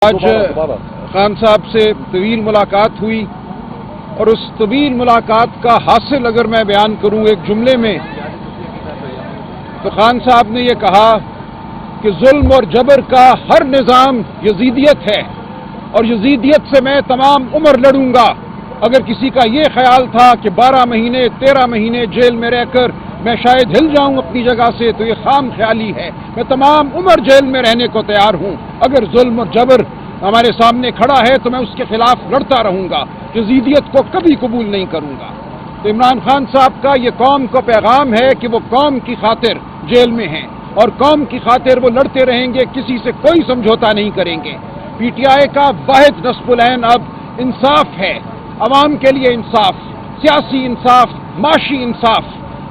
آج خان صاحب سے طویل ملاقات ہوئی اور اس طویل ملاقات کا حاصل اگر میں بیان کروں ایک جملے میں تو خان صاحب نے یہ کہا کہ ظلم اور جبر کا ہر نظام یزیدیت ہے اور یزیدیت سے میں تمام عمر لڑوں گا۔ اگر کسی کا یہ خیال تھا کہ 12 مہینے 13 مہینے جیل میں رہ کر میں شاید ہل جاؤں اپنی جگہ سے تو یہ خام خیالی ہے۔ میں تمام عمر جیل میں رہنے کو تیار ہوں۔ اگر ظلم اور جبر ہمارے سامنے کھڑا ہے تو میں اس کے خلاف لڑتا رہوں گا، یزیدیت کو کبھی قبول نہیں کروں گا۔ تو عمران خان صاحب کا یہ قوم کو پیغام ہے کہ وہ قوم کی خاطر جیل میں ہیں اور قوم کی خاطر وہ لڑتے رہیں گے، کسی سے کوئی سمجھوتا نہیں کریں گے۔ پی ٹی آئی کا واحد نصب العین اب انصاف ہے، عوام کے لیے انصاف، سیاسی انصاف، معاشی انصاف۔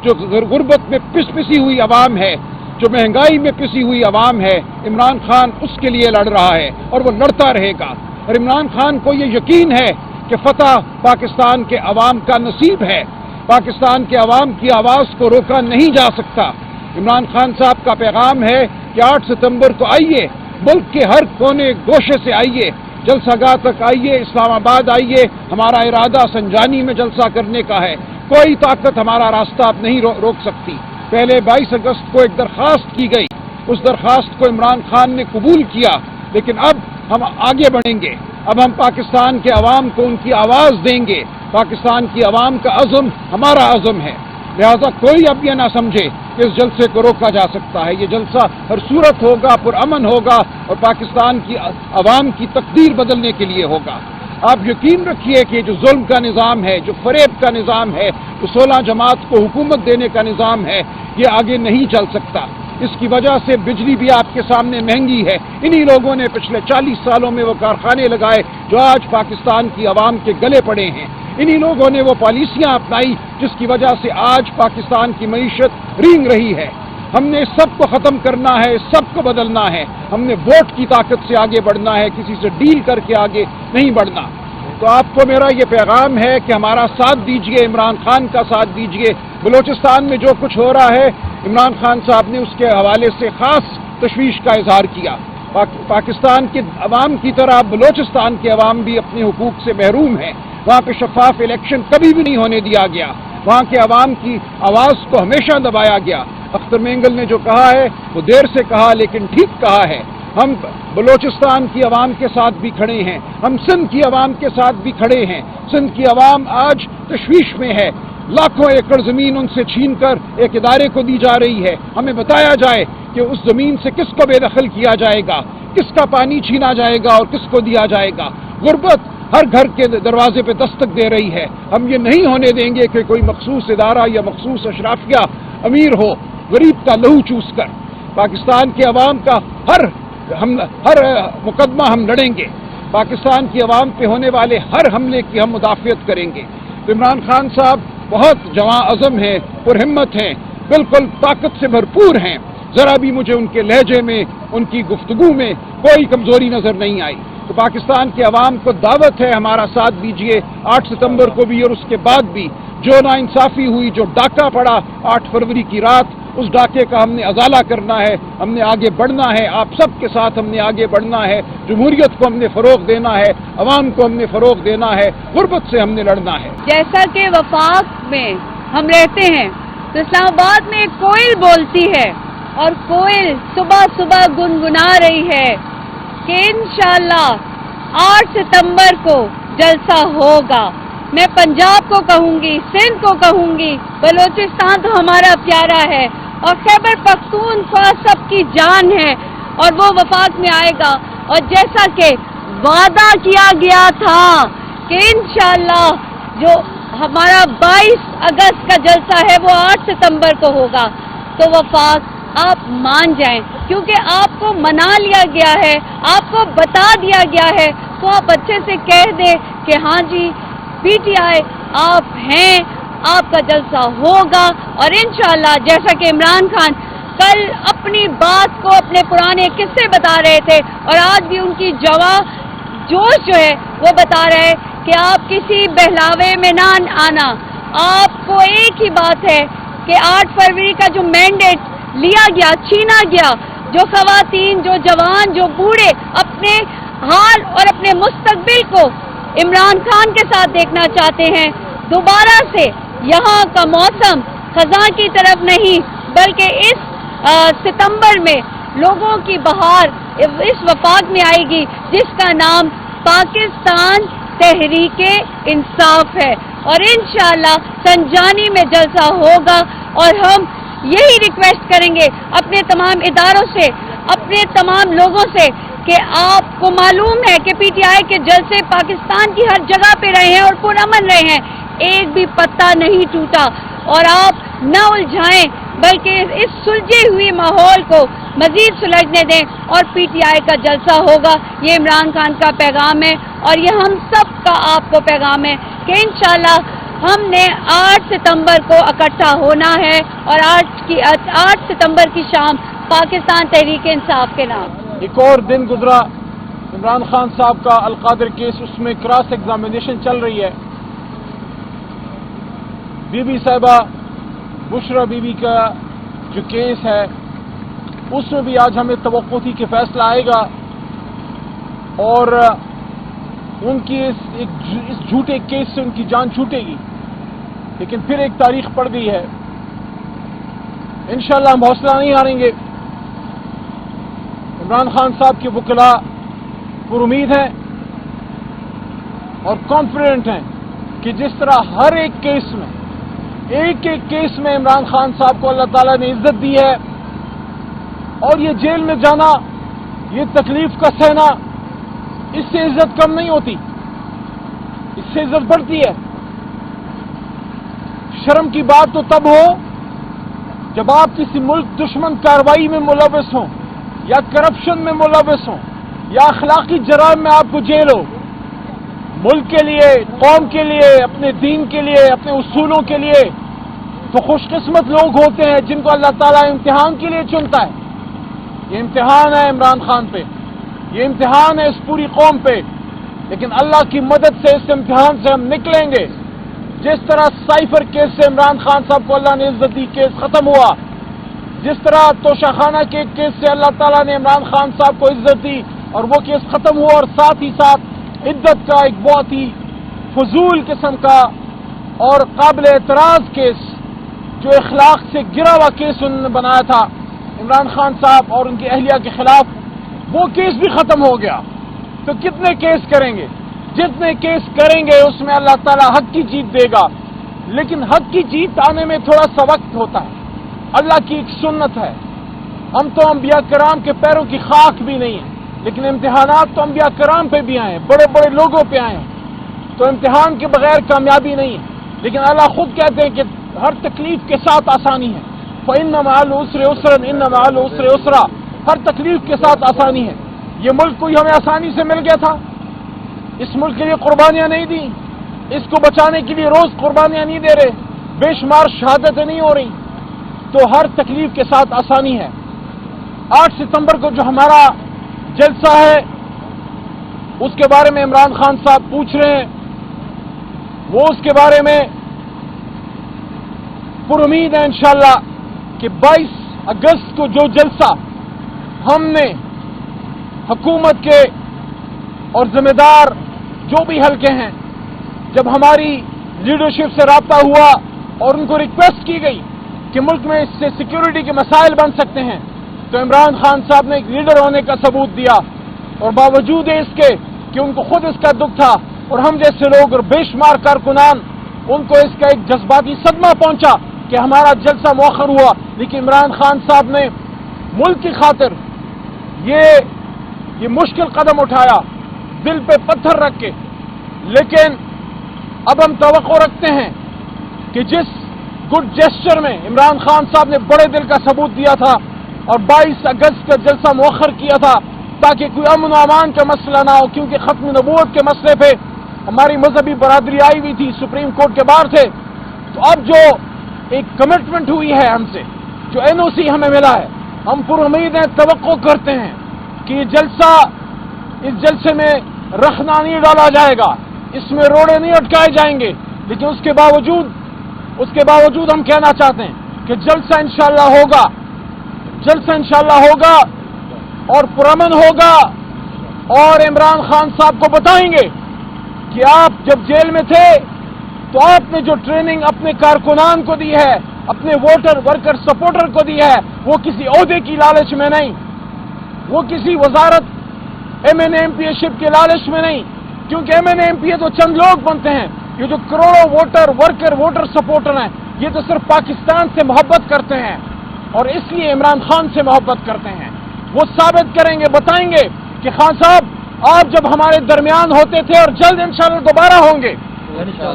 جو غربت میں پسی ہوئی عوام ہے، جو مہنگائی میں پسی ہوئی عوام ہے، عمران خان اس کے لیے لڑ رہا ہے اور وہ لڑتا رہے گا۔ اور عمران خان کو یہ یقین ہے کہ فتح پاکستان کے عوام کا نصیب ہے، پاکستان کے عوام کی آواز کو روکا نہیں جا سکتا۔ عمران خان صاحب کا پیغام ہے کہ 8 ستمبر کو آئیے، ملک کے ہر کونے گوشے سے آئیے، جلسہ گاہ تک آئیے، اسلام آباد آئیے۔ ہمارا ارادہ سنجانی میں جلسہ کرنے کا ہے، کوئی طاقت ہمارا راستہ اب نہیں روک سکتی۔ پہلے 22 اگست کو ایک درخواست کی گئی، اس درخواست کو عمران خان نے قبول کیا، لیکن اب ہم آگے بڑھیں گے۔ اب ہم پاکستان کے عوام کو ان کی آواز دیں گے۔ پاکستان کی عوام کا عزم ہمارا عزم ہے، لہذا کوئی اب یہ نہ سمجھے کہ اس جلسے کو روکا جا سکتا ہے۔ یہ جلسہ ہر صورت ہوگا، پرامن ہوگا اور پاکستان کی عوام کی تقدیر بدلنے کے لیے ہوگا۔ آپ یقین رکھیے کہ جو ظلم کا نظام ہے، جو فریب کا نظام ہے، جو 16 جماعت کو حکومت دینے کا نظام ہے، یہ آگے نہیں چل سکتا۔ اس کی وجہ سے بجلی بھی آپ کے سامنے مہنگی ہے۔ انہی لوگوں نے پچھلے 40 سالوں میں وہ کارخانے لگائے جو آج پاکستان کی عوام کے گلے پڑے ہیں۔ انہی لوگوں نے وہ پالیسیاں اپنائی جس کی وجہ سے آج پاکستان کی معیشت رینگ رہی ہے۔ ہم نے سب کو ختم کرنا ہے، سب کو بدلنا ہے۔ ہم نے ووٹ کی طاقت سے آگے بڑھنا ہے، کسی سے ڈیل کر کے آگے نہیں بڑھنا۔ تو آپ کو میرا یہ پیغام ہے کہ ہمارا ساتھ دیجئے، عمران خان کا ساتھ دیجئے۔ بلوچستان میں جو کچھ ہو رہا ہے، عمران خان صاحب نے اس کے حوالے سے خاص تشویش کا اظہار کیا۔ پاکستان کے عوام کی طرح بلوچستان کے عوام بھی اپنے حقوق سے محروم ہیں۔ وہاں پہ شفاف الیکشن کبھی بھی نہیں ہونے دیا گیا، وہاں کے عوام کی آواز کو ہمیشہ دبایا گیا۔ اختر مینگل نے جو کہا ہے وہ دیر سے کہا لیکن ٹھیک کہا ہے۔ ہم بلوچستان کی عوام کے ساتھ بھی کھڑے ہیں، ہم سندھ کی عوام کے ساتھ بھی کھڑے ہیں۔ سندھ کی عوام آج تشویش میں ہے، لاکھوں ایکڑ زمین ان سے چھین کر ایک ادارے کو دی جا رہی ہے۔ ہمیں بتایا جائے کہ اس زمین سے کس کو بے دخل کیا جائے گا، کس کا پانی چھینا جائے گا اور کس کو دیا جائے گا۔ غربت ہر گھر کے دروازے پہ دستک دے رہی ہے۔ ہم یہ نہیں ہونے دیں گے کہ کوئی مخصوص ادارہ یا مخصوص اشرافیہ امیر ہو غریب کا لہو چوس کر۔ پاکستان کے عوام کا ہر مقدمہ ہم لڑیں گے، پاکستان کی عوام پہ ہونے والے ہر حملے کی ہم مدافعت کریں گے۔ تو عمران خان صاحب بہت جواں عزم ہیں، پرہمت ہیں، بالکل طاقت سے بھرپور ہیں۔ ذرا بھی مجھے ان کے لہجے میں، ان کی گفتگو میں کوئی کمزوری نظر نہیں آئی۔ تو پاکستان کے عوام کو دعوت ہے، ہمارا ساتھ دیجئے 8 ستمبر کو بھی اور اس کے بعد بھی۔ جو ناانصافی ہوئی، جو ڈاکہ پڑا 8 فروری کی رات، اس ڈاکے کا ہم نے ازالہ کرنا ہے، ہم نے آگے بڑھنا ہے، آپ سب کے ساتھ ہم نے آگے بڑھنا ہے۔ جمہوریت کو ہم نے فروغ دینا ہے، عوام کو ہم نے فروغ دینا ہے، غربت سے ہم نے لڑنا ہے۔ جیسا کہ وفاق میں ہم رہتے ہیں تو اسلام آباد میں ایک کوئل بولتی ہے اور کوئل صبح صبح گنگنا رہی ہے کہ انشاءاللہ 8 ستمبر کو جلسہ ہوگا۔ میں پنجاب کو کہوں گی، سندھ کو کہوں گی، بلوچستان تو ہمارا پیارا ہے اور خیبر پختونخوا سب کی جان ہے اور وہ وفاق میں آئے گا۔ اور جیسا کہ وعدہ کیا گیا تھا کہ انشاءاللہ جو ہمارا 22 اگست کا جلسہ ہے وہ 8 ستمبر کو ہوگا، تو وفاق آپ مان جائیں، کیونکہ آپ کو منا لیا گیا ہے، آپ کو بتا دیا گیا ہے، تو آپ اچھے سے کہہ دیں کہ ہاں جی پی ٹی آئی آپ ہیں، آپ کا جلسہ ہوگا۔ اور انشاءاللہ جیسا کہ عمران خان کل اپنی بات کو اپنے پرانے قصے بتا رہے تھے اور آج بھی ان کی جواں جوش جو ہے وہ بتا رہے ہیں کہ آپ کسی بہلاوے میں نہ آنا۔ آپ کو ایک ہی بات ہے کہ 8 فروری کا جو مینڈیٹ لیا گیا، چھینا گیا، جو خواتین، جو جوان، جو بوڑھے اپنے حال اور اپنے مستقبل کو عمران خان کے ساتھ دیکھنا چاہتے ہیں، دوبارہ سے یہاں کا موسم خزاں کی طرف نہیں بلکہ اس ستمبر میں لوگوں کی بہار اس وفاق میں آئے گی جس کا نام پاکستان تحریک انصاف ہے، اور انشاءاللہ سنجانی میں جلسہ ہوگا، اور ہم یہی ریکویسٹ کریں گے اپنے تمام اداروں سے، اپنے تمام لوگوں سے کہ آپ کو معلوم ہے کہ پی ٹی آئی کے جلسے پاکستان کی ہر جگہ پہ رہے ہیں اور پرامن رہے ہیں، ایک بھی پتا نہیں ٹوٹا، اور آپ نہ الجھائیں بلکہ اس سلجھے ہوئے ماحول کو مزید سلجھنے دیں، اور پی ٹی آئی کا جلسہ ہوگا۔ یہ عمران خان کا پیغام ہے اور یہ ہم سب کا آپ کو پیغام ہے کہ انشاءاللہ ہم نے 8 ستمبر کو اکٹھا ہونا ہے، اور 8 ستمبر کی شام پاکستان تحریک انصاف کے نام۔ ایک اور دن گزرا عمران خان صاحب کا القادر کیس، اس میں کراس ایگزامینیشن چل رہی ہے۔ بی بی صاحبہ بشرا بی بی کا جو کیس ہے اس میں بھی آج ہمیں توقع تھی کہ فیصلہ آئے گا، اور ان کی اس جھوٹے کیس سے ان کی جان چھوٹے گی، لیکن پھر ایک تاریخ پڑ گئی ہے۔ انشاءاللہ ہم حوصلہ نہیں ہاریں گے۔ عمران خان صاحب کے وکلاء پر امید ہیں اور کانفیڈنٹ ہیں کہ جس طرح ہر ایک کیس میں ایک کیس میں عمران خان صاحب کو اللہ تعالیٰ نے عزت دی ہے، اور یہ جیل میں جانا، یہ تکلیف کا سہنا، اس سے عزت کم نہیں ہوتی، اس سے عزت بڑھتی ہے۔ شرم کی بات تو تب ہو جب آپ کسی ملک دشمن کارروائی میں ملوث ہوں، یا کرپشن میں ملوث ہوں، یا اخلاقی جرائم میں آپ کو جیل ہو۔ ملک کے لیے، قوم کے لیے، اپنے دین کے لیے، اپنے اصولوں کے لیے تو خوش قسمت لوگ ہوتے ہیں جن کو اللہ تعالیٰ امتحان کے لیے چنتا ہے۔ یہ امتحان ہے عمران خان پہ، یہ امتحان ہے اس پوری قوم پہ، لیکن اللہ کی مدد سے اس امتحان سے ہم نکلیں گے۔ جس طرح سائفر کیس سے عمران خان صاحب کو اللہ نے عزت دی، کیس ختم ہوا، جس طرح توشہ خانہ کے کیس سے اللہ تعالیٰ نے عمران خان صاحب کو عزت دی اور وہ کیس ختم ہوا، اور ساتھ ہی ساتھ عدت کا ایک بہت ہی فضول قسم کا اور قابل اعتراض کیس، جو اخلاق سے گرا ہوا کیس انہوں نے بنایا تھا عمران خان صاحب اور ان کی اہلیہ کے خلاف، وہ کیس بھی ختم ہو گیا۔ تو کتنے کیس کریں گے؟ جتنے کیس کریں گے اس میں اللہ تعالیٰ حق کی جیت دے گا، لیکن حق کی جیت آنے میں تھوڑا سا وقت ہوتا ہے، اللہ کی ایک سنت ہے۔ ہم تو انبیاء کرام کے پیروں کی خاک بھی نہیں ہیں، لیکن امتحانات تو انبیاء کرام پہ بھی آئے ہیں، بڑے بڑے لوگوں پہ آئے ہیں، تو امتحان کے بغیر کامیابی نہیں ہے۔ لیکن اللہ خود کہتے ہیں کہ ہر تکلیف کے ساتھ آسانی ہے، فَإِنَّ مَعَ الْعُسْرِ يُسْرًا إِنَّ مَعَ الْعُسْرِ يُسْرًا، ہر تکلیف کے ساتھ آسانی ہے۔ یہ ملک کوئی ہمیں آسانی سے مل گیا تھا؟ اس ملک کے لیے قربانیاں نہیں دی، اس کو بچانے کے لیے روز قربانیاں نہیں دے رہے، بے شمار شہادتیں نہیں ہو رہی، تو ہر تکلیف کے ساتھ آسانی ہے۔ 8 ستمبر کو جو ہمارا جلسہ ہے اس کے بارے میں عمران خان صاحب پوچھ رہے ہیں، وہ اس کے بارے میں پر امید ہے انشاءاللہ کہ 22 اگست کو جو جلسہ ہم نے حکومت کے اور ذمہ دار جو بھی حلقے ہیں، جب ہماری لیڈرشپ سے رابطہ ہوا اور ان کو ریکویسٹ کی گئی کہ ملک میں اس سے سیکیورٹی کے مسائل بن سکتے ہیں، تو عمران خان صاحب نے ایک لیڈر ہونے کا ثبوت دیا، اور باوجود اس کے کہ ان کو خود اس کا دکھ تھا، اور ہم جیسے لوگ اور بے شمار کارکنان ان کو اس کا ایک جذباتی صدمہ پہنچا کہ ہمارا جلسہ مؤخر ہوا، لیکن عمران خان صاحب نے ملک کی خاطر یہ مشکل قدم اٹھایا، دل پہ پتھر رکھ کے۔ لیکن اب ہم توقع رکھتے ہیں کہ جس گڈ جیسچر میں عمران خان صاحب نے بڑے دل کا ثبوت دیا تھا اور 22 اگست کا جلسہ مؤخر کیا تھا تاکہ کوئی امن و امان کا مسئلہ نہ ہو، کیونکہ ختم نبوت کے مسئلے پہ ہماری مذہبی برادری آئی ہوئی تھی، سپریم کورٹ کے باہر تھے، تو اب جو ایک کمٹمنٹ ہوئی ہے ہم سے، جو NOC ہمیں ملا ہے، ہم پر امید ہیں، توقع کرتے ہیں کہ یہ جلسہ، اس جلسے میں رخنا نہیں ڈالا جائے گا، اس میں روڑے نہیں اٹکائے جائیں گے، لیکن اس کے باوجود ہم کہنا چاہتے ہیں کہ جلسہ انشاءاللہ ہوگا، جلسہ انشاءاللہ ہوگا اور پرامن ہوگا، اور عمران خان صاحب کو بتائیں گے کہ آپ جب جیل میں تھے تو آپ نے جو ٹریننگ اپنے کارکنان کو دی ہے، اپنے ووٹر ورکر سپورٹر کو دی ہے، وہ کسی عہدے کی لالچ میں نہیں، وہ کسی وزارت ایم این ایم پی اے شپ کے لالچ میں نہیں، کیونکہ ایم این ایم پی اے تو چند لوگ بنتے ہیں، یہ جو کروڑوں ووٹر ورکر ووٹر سپورٹر ہیں یہ تو صرف پاکستان سے محبت کرتے ہیں اور اس لیے عمران خان سے محبت کرتے ہیں۔ وہ ثابت کریں گے، بتائیں گے کہ خان صاحب آپ جب ہمارے درمیان ہوتے تھے اور جلد انشاءاللہ دوبارہ ہوں گے،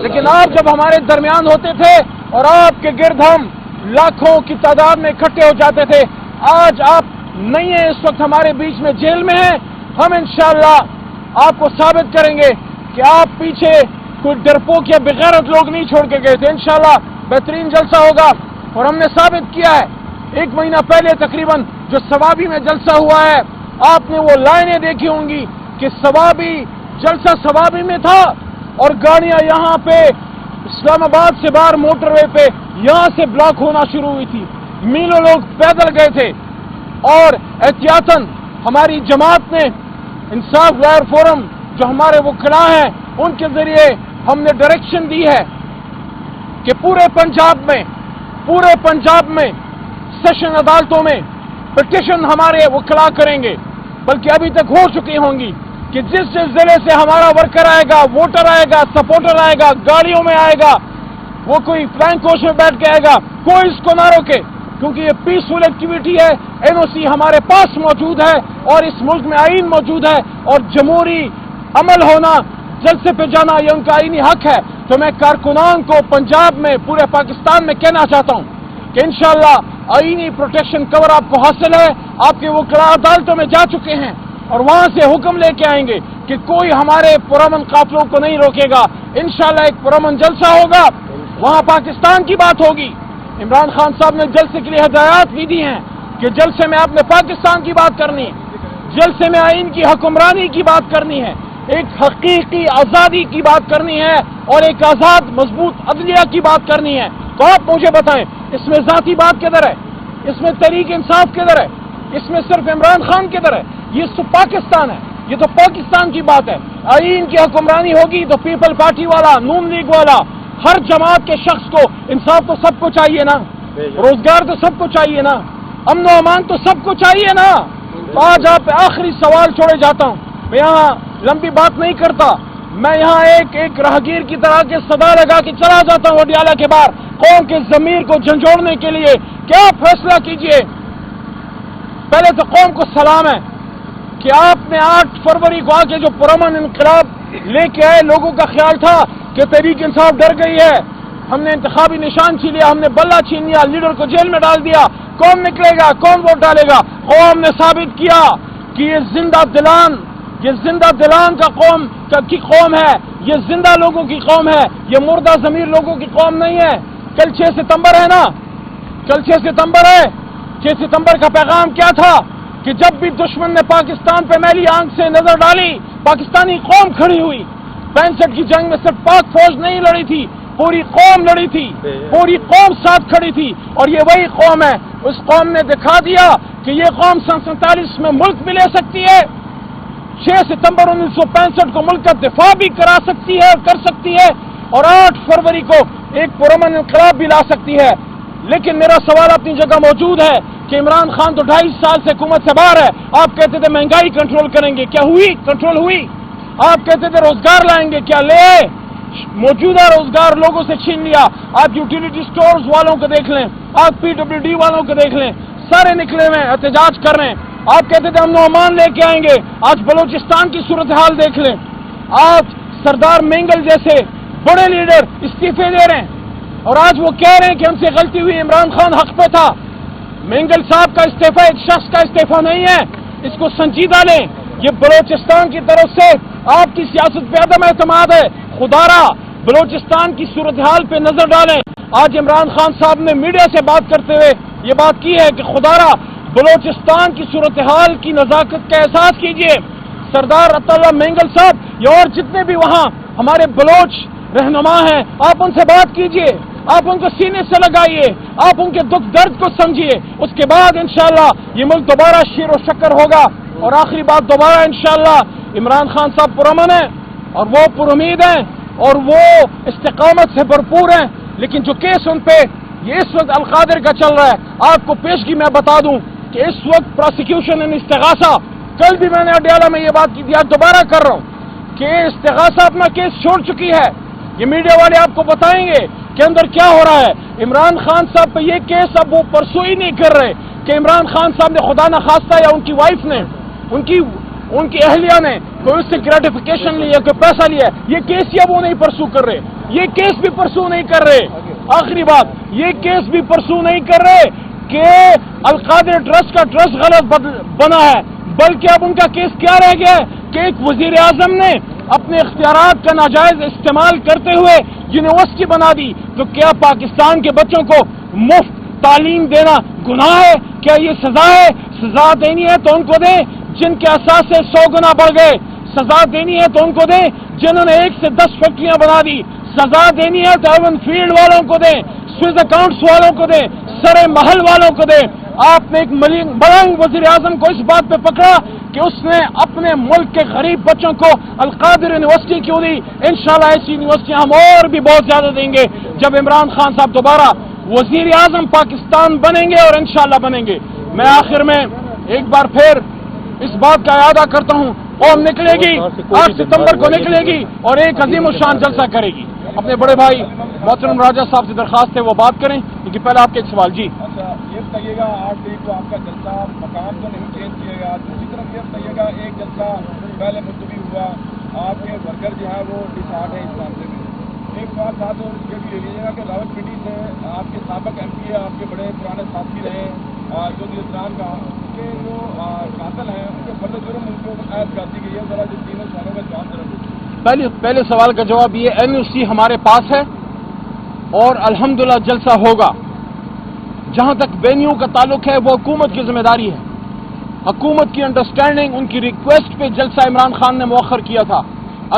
لیکن آپ جب ہمارے درمیان ہوتے تھے اور آپ کے گرد ہم لاکھوں کی تعداد میں اکٹھے ہو جاتے تھے، آج آپ نہیں ہیں، اس وقت ہمارے بیچ میں جیل میں ہیں، ہم انشاءاللہ آپ کو ثابت کریں گے کہ آپ پیچھے کوئی ڈرپوک یا بغیرت لوگ نہیں چھوڑ کے گئے تھے۔ انشاءاللہ بہترین جلسہ ہوگا اور ہم نے ثابت کیا ہے 1 مہینہ پہلے تقریباً جو ثوابی میں جلسہ ہوا ہے، آپ نے وہ لائنیں دیکھی ہوں گی کہ ثوابی جلسہ ثوابی میں تھا اور گاڑیاں یہاں پہ اسلام آباد سے باہر موٹر وے پہ یہاں سے بلاک ہونا شروع ہوئی تھی، میلوں لوگ پیدل گئے تھے اور احتیاطاً ہماری جماعت نے انصاف لائر فورم جو ہمارے وکلاء ہیں ان کے ذریعے ہم نے ڈائریکشن دی ہے کہ پورے پنجاب میں سیشن عدالتوں میں پٹیشن ہمارے وکلاء کریں گے، بلکہ ابھی تک ہو چکی ہوں گی کہ جس ضلع سے ہمارا ورکر آئے گا، ووٹر آئے گا، سپورٹر آئے گا، گاڑیوں میں آئے گا، وہ کوئی فلائنگ کوچ میں بیٹھ کے آئے گا، کوئی اس کو نہ روکے، کیونکہ یہ پیسفل ایکٹیویٹی ہے، این او سی ہمارے پاس موجود ہے اور اس ملک میں آئین موجود ہے اور جمہوری عمل ہونا، جلسے پہ جانا یہ ان کا آئینی حق ہے۔ تو میں کارکنان کو پنجاب میں پورے پاکستان میں کہنا چاہتا ہوں کہ انشاءاللہ آئینی پروٹیکشن کور آپ کو حاصل ہے، آپ کے وکلاء عدالتوں میں جا چکے ہیں اور وہاں سے حکم لے کے آئیں گے کہ کوئی ہمارے پرامن قافلوں کو نہیں روکے گا۔ انشاءاللہ ایک پرامن جلسہ ہوگا، وہاں پاکستان کی بات ہوگی۔ عمران خان صاحب نے جلسے کے لیے ہدایات بھی دی ہیں کہ جلسے میں آپ نے پاکستان کی بات کرنی ہے، جلسے میں آئین کی حکمرانی کی بات کرنی ہے، ایک حقیقی آزادی کی بات کرنی ہے اور ایک آزاد مضبوط عدلیہ کی بات کرنی ہے۔ تو آپ مجھے بتائیں اس میں ذاتی بات کدھر ہے، اس میں تحریک انصاف کدھر ہے، اس میں صرف عمران خان کدھر ہے؟ یہ تو پاکستان ہے، یہ تو پاکستان کی بات ہے۔ آئین کی حکمرانی ہوگی تو پیپل پارٹی والا، نون لیگ والا، ہر جماعت کے شخص کو انصاف تو سب کو چاہیے نا، روزگار تو سب کو چاہیے نا، امن و امان تو سب کو چاہیے نا۔ تو آج آپ پہ آخری سوال چھوڑے جاتا ہوں، میں یہاں لمبی بات نہیں کرتا، میں یہاں ایک راہگیر کی طرح کے صدا لگا کے چلا جاتا ہوں وڈیالہ کے باہر، قوم کے ضمیر کو جھنجھوڑنے کے لیے کیا فیصلہ کیجئے۔ پہلے تو قوم کو سلام ہے کہ آپ نے 8 فروری کو آ کے جو پرامن انقلاب لے کے آئے، لوگوں کا خیال تھا کہ تحریک انصاف ڈر گئی ہے، ہم نے انتخابی نشان چھین لیا، ہم نے بلہ چھین لیا، لیڈر کو جیل میں ڈال دیا، کون نکلے گا، کون ووٹ ڈالے گا؟ قوم نے ثابت کیا کہ یہ زندہ دلان کی قوم ہے، یہ زندہ لوگوں کی قوم ہے، یہ مردہ ضمیر لوگوں کی قوم نہیں ہے۔ کل 6 ستمبر ہے نا، کل 6 ستمبر ہے، 6 ستمبر کا پیغام کیا تھا کہ جب بھی دشمن نے پاکستان پہ میلی آنکھ سے نظر ڈالی، پاکستانی قوم کھڑی ہوئی۔ 65 کی جنگ میں صرف پاک فوج نہیں لڑی تھی، پوری قوم لڑی تھی، پوری قوم ساتھ کھڑی تھی، اور یہ وہی قوم ہے۔ اس قوم نے دکھا دیا کہ یہ قوم 47 میں ملک بھی لے سکتی ہے، 6 ستمبر 1965 کو ملک کا دفاع بھی کرا سکتی ہے، کر سکتی ہے، اور 8 فروری کو ایک پرامن انقلاب بھی لا سکتی ہے۔ لیکن میرا سوال اپنی جگہ موجود ہے کہ عمران خان تو 2.5 سال سے حکومت سے باہر ہے، آپ کہتے تھے مہنگائی کنٹرول کریں گے، کیا ہوئی؟ کنٹرول ہوئی؟ آپ کہتے تھے روزگار لائیں گے، کیا لے آئے؟ موجودہ روزگار لوگوں سے چھین لیا۔ آپ یوٹیلیٹی سٹورز والوں کو دیکھ لیں، آپ پی ڈبلیو ڈی والوں کو دیکھ لیں، سارے نکلے ہوئے احتجاج کر رہے ہیں۔ آپ کہتے تھے امن و امان لے کے آئیں گے، آج بلوچستان کی صورتحال دیکھ لیں، آج سردار مینگل جیسے بڑے لیڈر استعفے دے رہے ہیں، اور آج وہ کہہ رہے ہیں کہ ہم سے غلطی ہوئی، عمران خان حق پہ تھا۔ مینگل صاحب کا استعفیٰ ایک شخص کا استعفیٰ نہیں ہے، اس کو سنجیدہ لیں۔ یہ بلوچستان کی طرف سے آپ کی سیاست پہ عدم اعتماد ہے، خدا را بلوچستان کی صورتحال پہ نظر ڈالیں۔ آج عمران خان صاحب نے میڈیا سے بات کرتے ہوئے یہ بات کی ہے کہ خدا را بلوچستان کی صورتحال کی نزاکت کا احساس کیجئے۔ سردار عطا اللہ مینگل صاحب یا اور جتنے بھی وہاں ہمارے بلوچ رہنما ہیں، آپ ان سے بات کیجئے، آپ ان کو سینے سے لگائیے، آپ ان کے دکھ درد کو سمجھیے، اس کے بعد انشاءاللہ یہ ملک دوبارہ شیر و شکر ہوگا۔ اور آخری بات، دوبارہ انشاءاللہ عمران خان صاحب پرامن ہیں اور وہ پر امید ہیں اور وہ استقامت سے بھرپور ہیں، لیکن جو کیس ان پہ یہ اس وقت القادر کا چل رہا ہے، آپ کو پیشگی میں بتا دوں کہ اس وقت پروسیکیوشن ان استغاثہ، کل بھی میں نے اڈیالہ میں یہ بات کی تھی، آج دوبارہ کر رہا ہوں کہ استغاثہ اپنا کیس چھوڑ چکی ہے۔ یہ میڈیا والے آپ کو بتائیں گے کہ اندر کیا ہو رہا ہے۔ عمران خان صاحب پہ یہ کیس اب وہ پرسو ہی نہیں کر رہے کہ عمران خان صاحب نے خدا نخواستہ یا ان کی وائف نے، ان کی اہلیہ نے کوئی اس سے گریٹیفیکیشن لی ہے، کوئی پیسہ لیا ہے، یہ کیس ہی اب وہ نہیں پرسو کر رہے، یہ کیس بھی پرسو نہیں کر رہے۔ آخری بات، یہ کیس بھی پرسو نہیں کر رہے کہ القادر ٹرسٹ کا ٹرسٹ غلط بنا ہے، بلکہ اب ان کا کیس کیا رہ گیا ہے کہ ایک وزیر اعظم نے اپنے اختیارات کا ناجائز استعمال کرتے ہوئے یونیورسٹی بنا دی، تو کیا پاکستان کے بچوں کو مفت تعلیم دینا گناہ ہے؟ کیا یہ سزا ہے؟ سزا دینی ہے تو ان کو دیں جن کے اثاثے 100 گنا بڑھ گئے، سزا دینی ہے تو ان کو دیں جنہوں نے 1 سے 10 فیکٹریاں بنا دی، سزا دینی ہے تو ایون فیلڈ والوں کو دیں، سوئز اکاؤنٹس والوں کو دیں، سر محل والوں کو دیں۔ آپ نے ایک ملنگ وزیر اعظم کو اس بات پہ پکڑا کہ اس نے اپنے ملک کے غریب بچوں کو القادر یونیورسٹی کیوں دی۔ انشاءاللہ ایسی یونیورسٹیاں ہم اور بھی بہت زیادہ دیں گے جب عمران خان صاحب دوبارہ وزیر اعظم پاکستان بنیں گے، اور انشاءاللہ بنیں گے۔ میں آخر میں ایک بار پھر اس بات کا اعادہ کرتا ہوں، قوم نکلے گی 8 ستمبر کو نکلے گی اور ایک عظیم الشان جلسہ کرے گی۔ اپنے بڑے بھائی محترم راجہ صاحب سے درخواست ہے وہ بات کریں، لیکن پہلے آپ کے ایک سوال۔ جی اچھا، یہ بتائیے گا 8 تاریخ کو آپ کا جلسہ مقام تو نہیں چینج کیے گا، دوسری طرف یہ بتائیے گا ایک جلسہ پہلے ملتوی ہوا، آپ کے ورکر جو ہے وہ ڈسہارٹ ہے اس معاملے میں۔ ایک بات ساتھ اور یہ بھی لے لیجیے گا کہ راولپنڈی سے آپ کے سابق ایم پی ہے، آپ کے بڑے پرانے ساتھی رہے چودھری عثمان کا، ان کے جو قاتل ہیں ان کے فرد جرم ان کو عائد کر دی گئی ہے، ذرا جو تینوں سوالوں کا جواب ضرور دیں۔ پہلے سوال کا جواب یہ این او سی ہمارے پاس ہے اور الحمدللہ جلسہ ہوگا۔ جہاں تک وینیو کا تعلق ہے وہ حکومت کی ذمہ داری ہے، حکومت کی انڈرسٹینڈنگ، ان کی ریکویسٹ پہ جلسہ عمران خان نے مؤخر کیا تھا۔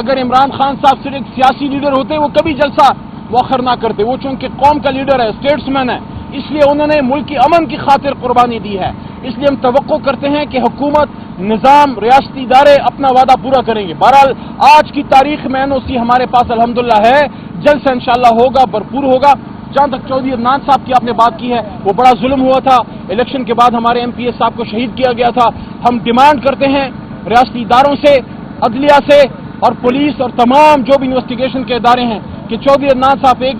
اگر عمران خان صاحب صرف ایک سیاسی لیڈر ہوتے وہ کبھی جلسہ مؤخر نہ کرتے، وہ چونکہ قوم کا لیڈر ہے، اسٹیٹس مین ہے، اس لیے انہوں نے ملک کی امن کی خاطر قربانی دی ہے۔ اس لیے ہم توقع کرتے ہیں کہ حکومت، نظام، ریاستی ادارے اپنا وعدہ پورا کریں گے۔ بہرحال آج کی تاریخ میں این او سی ہمارے پاس الحمدللہ ہے، جلسہ انشاءاللہ ہوگا، بھرپور ہوگا۔ جہاں تک چودھری عدنان صاحب کی آپ نے بات کی ہے، وہ بڑا ظلم ہوا تھا، الیکشن کے بعد ہمارے ایم پی اے صاحب کو شہید کیا گیا تھا۔ ہم ڈیمانڈ کرتے ہیں ریاستی اداروں سے، عدلیہ سے اور پولیس اور تمام جو بھی انویسٹیگیشن کے ادارے ہیں کہ چودھری عدنان صاحب ایک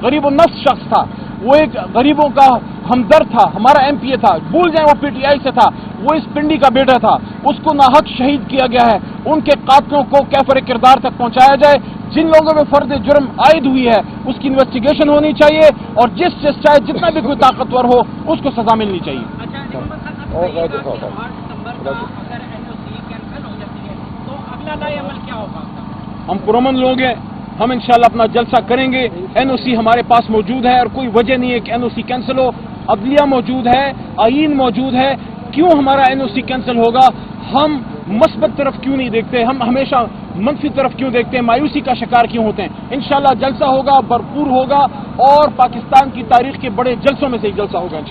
غریب النفس شخص تھا، وہ ایک غریبوں کا ہمدرد تھا، ہمارا ایم پی اے تھا، بھول جائیں وہ پی ٹی آئی سے تھا، وہ اس پنڈی کا بیٹا تھا، اس کو ناحق شہید کیا گیا ہے۔ ان کے قاتلوں کو کیفر کردار تک پہنچایا جائے، جن لوگوں میں فرد جرم عائد ہوئی ہے اس کی انویسٹیگیشن ہونی چاہیے، اور چاہے جتنا بھی کوئی طاقتور ہو اس کو سزا ملنی چاہیے۔ ہم پرامن لوگ ہیں، ہم انشاءاللہ اپنا جلسہ کریں گے۔ این او سی ہمارے پاس موجود ہے اور کوئی وجہ نہیں ہے کہ این او سی کینسل ہو، عدلیہ موجود ہے، آئین موجود ہے، کیوں ہمارا این او سی کینسل ہوگا؟ ہم مثبت طرف کیوں نہیں دیکھتے؟ ہم ہمیشہ منفی طرف کیوں دیکھتے ہیں؟ مایوسی کا شکار کیوں ہوتے ہیں؟ انشاءاللہ جلسہ ہوگا، بھرپور ہوگا اور پاکستان کی تاریخ کے بڑے جلسوں میں سے ایک جلسہ ہوگا۔